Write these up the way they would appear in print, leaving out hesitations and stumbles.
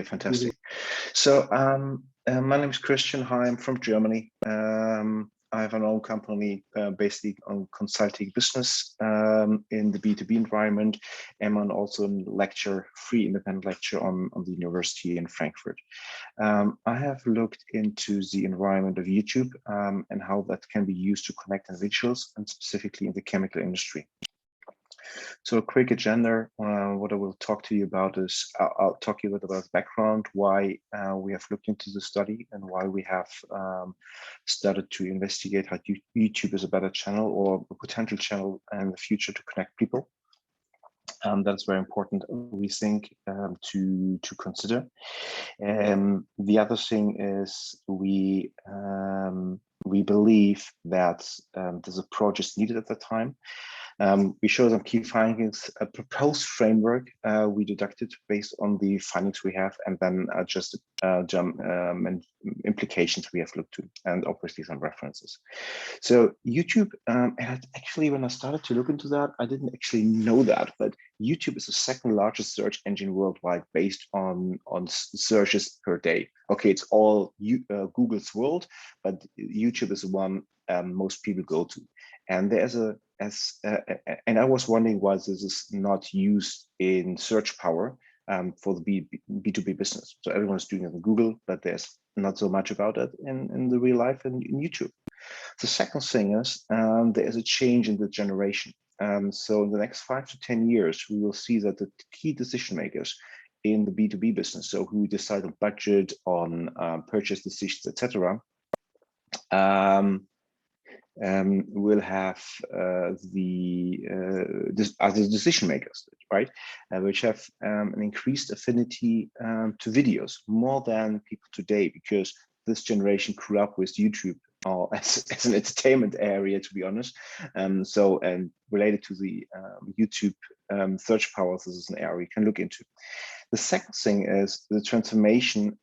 fantastic. So my name is Christian. Hi, I'm from Germany. I have an own company basically on consulting business in the B2B environment, and I'm also a lecturer, free independent lecturer on the university in Frankfurt. I have looked into the environment of YouTube and how that can be used to connect individuals, and specifically in the chemical industry. So a quick agenda, what I will talk to you about is, I'll talk to you a bit about the background, why we have looked into the study and why we have started to investigate how YouTube is a better channel or a potential channel in the future to connect people. That's very important, we think, to consider. The other thing is we believe that this approach is needed at the time. We show some key findings, a proposed framework we deducted based on the findings we have, and then adjusted and implications we have looked to, and obviously some references. So YouTube, and actually when I started to look into that, I didn't actually know that, but YouTube is the second largest search engine worldwide based on searches per day. Okay, it's all Google's world, but YouTube is the one most people go to. And there's and I was wondering why this is not used in search power for the B2B business. So everyone's doing it on Google, but there's not so much about it in the real life in YouTube. The second thing is there is a change in the generation. So in the next 5 to 10 years, we will see that the key decision makers in the B2B business, so who decide on budget, on purchase decisions, etc., will have the decision makers, right, which have an increased affinity to videos more than people today, because this generation grew up with YouTube as an entertainment area, to be honest. And related to the YouTube search powers, this is an area you can look into. The second thing is the transformation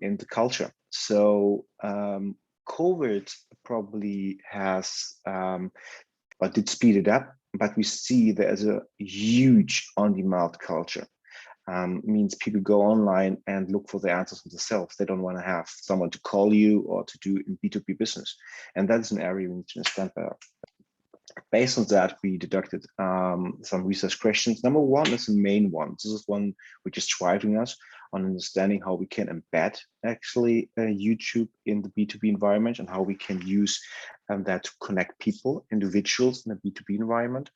in the culture. So COVID probably has, but did speed it up, but we see there's a huge on-demand culture. Means people go online and look for the answers themselves. They don't want to have someone to call you or to do in B2B business. And that's an area we need to understand better. Based on that, we deducted some research questions. Number one is the main one. This is one which is driving us on understanding how we can embed actually YouTube in the B2B environment, and how we can use that to connect people, individuals in a B2B environment.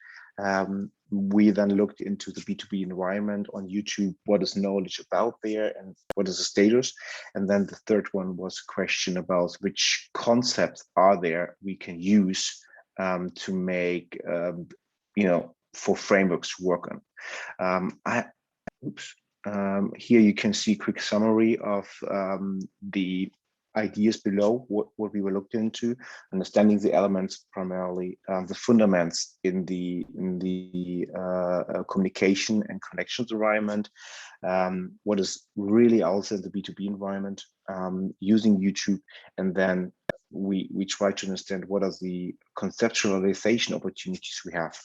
We then looked into the B2B environment on YouTube, what is knowledge about there and what is the status. And then the third one was a question about which concepts are there we can use to make, for frameworks to work on. Here you can see a quick summary of the ideas below, what we were looked into, understanding the elements, primarily the fundamentals in the communication and connections environment, what is really also in the B2B environment, using YouTube, and then we try to understand what are the conceptualization opportunities we have.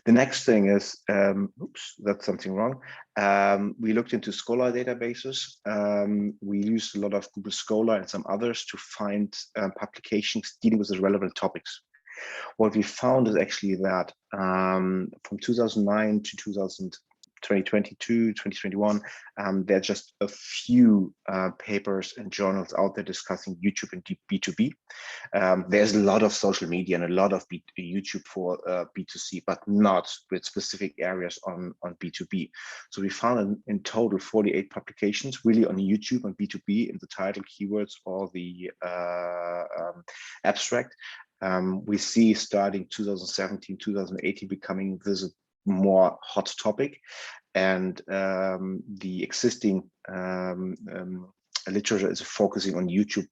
The next thing is, that's something wrong. We looked into Scholar databases. We used a lot of Google Scholar and some others to find publications dealing with the relevant topics. What we found is actually that from 2009 to 2022, 2021, there are just a few papers and journals out there discussing YouTube and B2B. There's a lot of social media and a lot of YouTube for B2C, but not with specific areas on B2B. So we found in total 48 publications really on YouTube on B2B in the title, keywords, or the abstract. We see starting 2017, 2018 becoming this more hot topic, and the existing literature is focusing on YouTube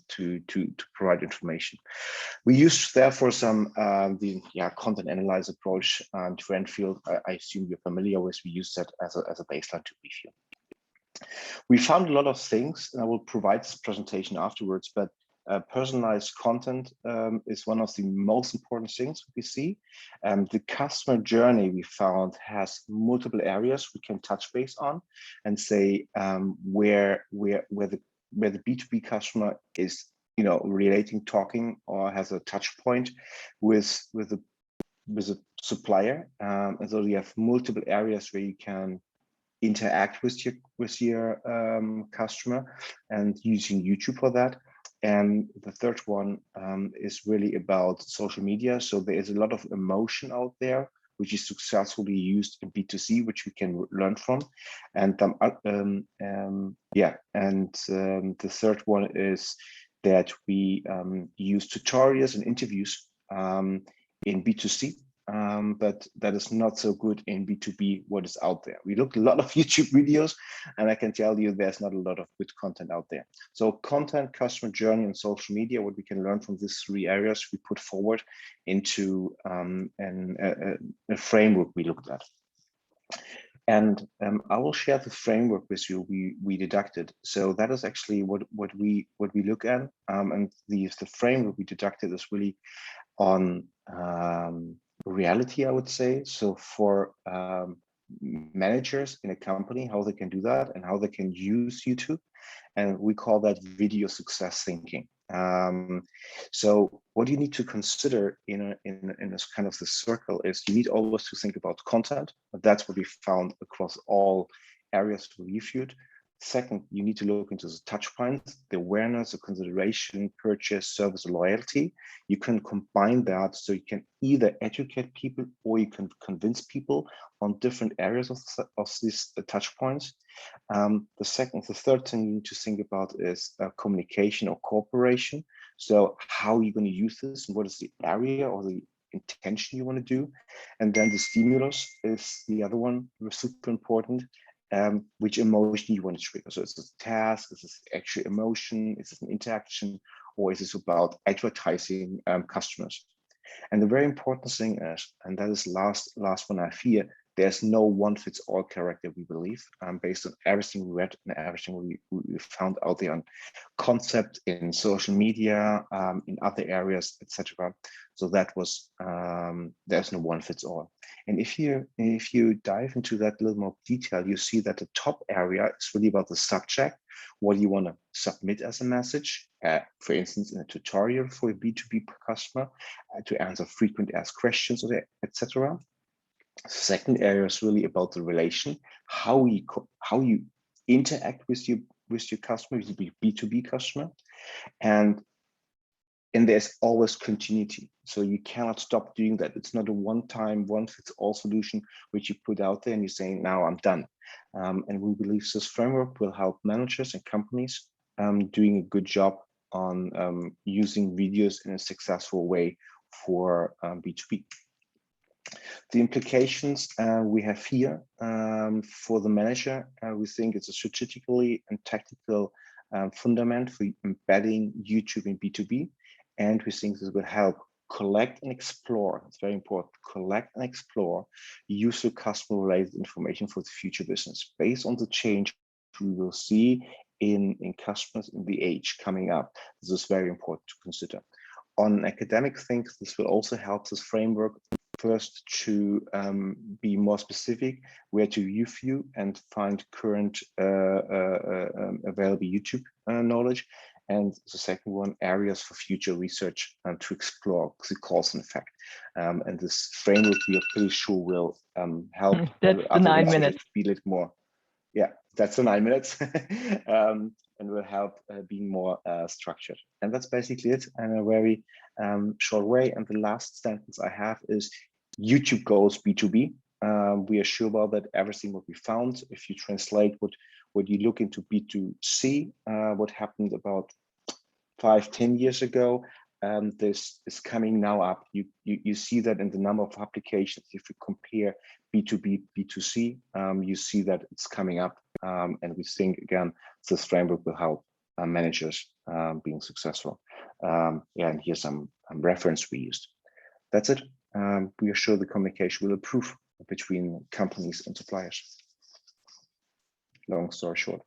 to provide information. We used therefore some the content analyze approach to Renfield. I assume you're familiar with. We use that as a baseline to review. We found a lot of things, and I will provide this presentation afterwards, but personalized content is one of the most important things we see. The customer journey we found has multiple areas we can touch base on and say where the B2B customer is, relating, talking, or has a touch point with a supplier. And so you have multiple areas where you can interact with your customer, and using YouTube for that. And the third one is really about social media. So there is a lot of emotion out there which is successfully used in B2C, which we can learn from. And the third one is that we use tutorials and interviews in B2C. But that is not so good in B2B, what is out there. We looked a lot of YouTube videos, and I can tell you there's not a lot of good content out there. So content, customer journey, and social media, what we can learn from these three areas, we put forward into a framework we looked at. And I will share the framework with you we deducted. So that is actually what we look at. And the framework we deducted is really on reality, I would say. So for managers in a company, how they can do that and how they can use YouTube. And we call that video success thinking. So what you need to consider in this kind of this circle is you need always to think about content. That's what we found across all areas we reviewed. Second, you need to look into the touch points, the awareness, the consideration, purchase, service, loyalty. You can combine that so you can either educate people or you can convince people on different areas of these touch points. The third thing you need to think about is communication or cooperation. So how are you going to use this, and what is the area or the intention you want to do? And then the stimulus is the other one, super important. Which emotion you want to trigger. So is this a task, is this actual emotion, is this an interaction, or is this about advertising customers? And the very important thing is, and that is last one I fear, there's no one fits all character, we believe, based on everything we read and everything we found out there on concept in social media, in other areas, etc. So that was, there's no one fits all. And if you dive into that a little more detail, you see that the top area is really about the subject, what you want to submit as a message, for instance, in a tutorial for a B2B customer, to answer frequent asked questions, etc. Second area is really about the relation, how you interact with your customer, with your B2B customer, and there's always continuity. So you cannot stop doing that. It's not a one-time, one-fits-all solution which you put out there and you're saying, now I'm done. And we believe this framework will help managers and companies doing a good job on using videos in a successful way for B2B. The implications we have here for the manager, we think it's a strategically and tactical fundament for embedding YouTube in B2B. And we think this will help collect and explore, it's very important, collect and explore user customer related information for the future business based on the change we will see in customers in the age coming up. This is very important to consider. On academic things, this will also help this framework first to be more specific, where to review and find current available YouTube knowledge. And the second one, areas for future research to explore the cause and effect. And this framework, we are pretty sure will help that's the 9 minutes. Be a little more. Yeah, that's the 9 minutes. And will help being more structured. And that's basically it in a very short way. And the last sentence I have is YouTube goes B2B. We are sure about that. Everything what we found, if you translate what you look into B2C, what happened about 5-10 years ago, this is coming now up. You see that in the number of applications. If you compare B2B, B2C, you see that it's coming up. And we think, again, this framework will help managers being successful. Yeah, and here's some reference we used. That's it. We are sure the communication will improve between companies and suppliers. Long story short.